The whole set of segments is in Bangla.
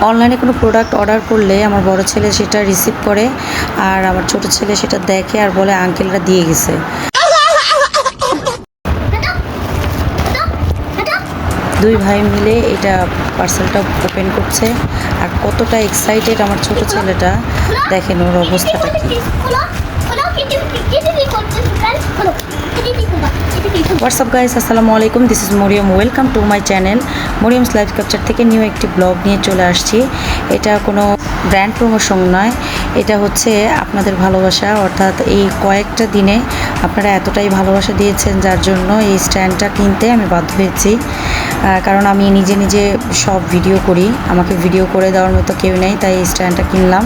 অনলাইনে কোনো প্রোডাক্ট অর্ডার করলে আমার বড় ছেলে সেটা রিসিভ করে, আর আমার ছোট ছেলে সেটা দেখে আর বলে আঙ্কেলরা দিয়ে গেছে। দুই ভাই মিলে এটা পার্সেলটা ওপেন করছে, আর কতটা এক্সাইটেড আমার ছোট ছেলেটা, দেখেন ওর অবস্থাটা কি। হোয়াটসঅ্যাপ গাইস, আসসালামু আলাইকুম, this is Mariyam, welcome to my channel Mariyam's life capture থেকে নিউ একটি ব্লগ নিয়ে চলে আসছি। এটা কোনো ব্র্যান্ড প্রমোশন নয়, এটা হচ্ছে আপনাদের ভালোবাসা। অর্থাৎ এই কয়েকটা দিনে আপনারা এতটাই ভালোবাসা দিয়েছেন, যার জন্য এই স্ট্যান্ডটা কিনতে আমি বাধ্য হয়েছি। কারণ আমি নিজে নিজে সব ভিডিও করি, আমাকে ভিডিও করে দেওয়ার মতো কেউ নেই, তাই এই স্ট্যান্ডটা কিনলাম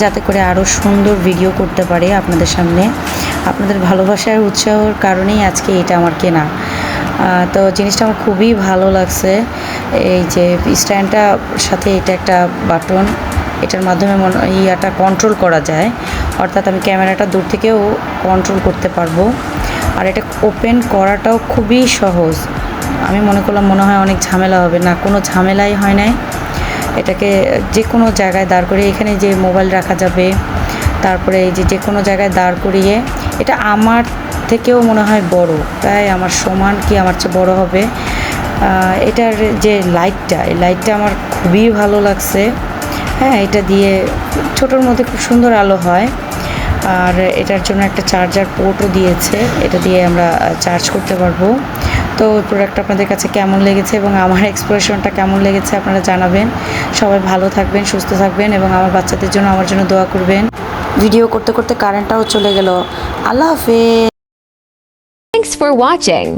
যাতে করে আরও সুন্দর ভিডিও করতে পারি আপনাদের সামনে। আপনাদের ভালোবাসার উৎসাহর কারণেই আজকে এটা আমার কেনা। তো জিনিসটা আমার খুবই ভালো লাগছে। এই যে স্ট্যান্ডটার সাথে এটা একটা বাটন, এটার মাধ্যমে ইয়াটা কন্ট্রোল করা যায়, অর্থাৎ আমি ক্যামেরাটা দূর থেকেও কন্ট্রোল করতে পারবো। আর এটা ওপেন করাটাও খুবই সহজ। আমি মনে করলাম মনে হয় অনেক ঝামেলা হবে, না, কোনো ঝামেলাই হয় নাই। এটাকে যে কোনো জায়গায় দাঁড় করিয়ে, এখানে যে মোবাইল রাখা যাবে, তারপরে এই যে কোনো জায়গায় দাঁড় করিয়ে, এটা আমার থেকেও মনে হয় বড়, প্রায় আমার সমান কি আমার চেয়ে বড় হবে। এটার যে লাইটটা, এই লাইটটা আমার খুবই ভালো লাগছে। হ্যাঁ, এটা দিয়ে ছোটোর মধ্যে খুব সুন্দর আলো হয়। আর এটার জন্য একটা চার্জার পোর্টও দিয়েছে, এটা দিয়ে আমরা চার্জ করতে পারবো। তো প্রোডাক্ট আপনাদের কাছে কেমন লেগেছে এবং আমার এক্সপ্রেশনটা কেমন লেগেছে আপনারা জানাবেন। সবাই ভালো থাকবেন, সুস্থ থাকবেন এবং আমার বাচ্চাদের জন্য আমার জন্য দোয়া করবেন। ভিডিও করতে করতে কারেন্টটাও চলে গেল। আল্লাহ হাফেজ। Thanks for watching.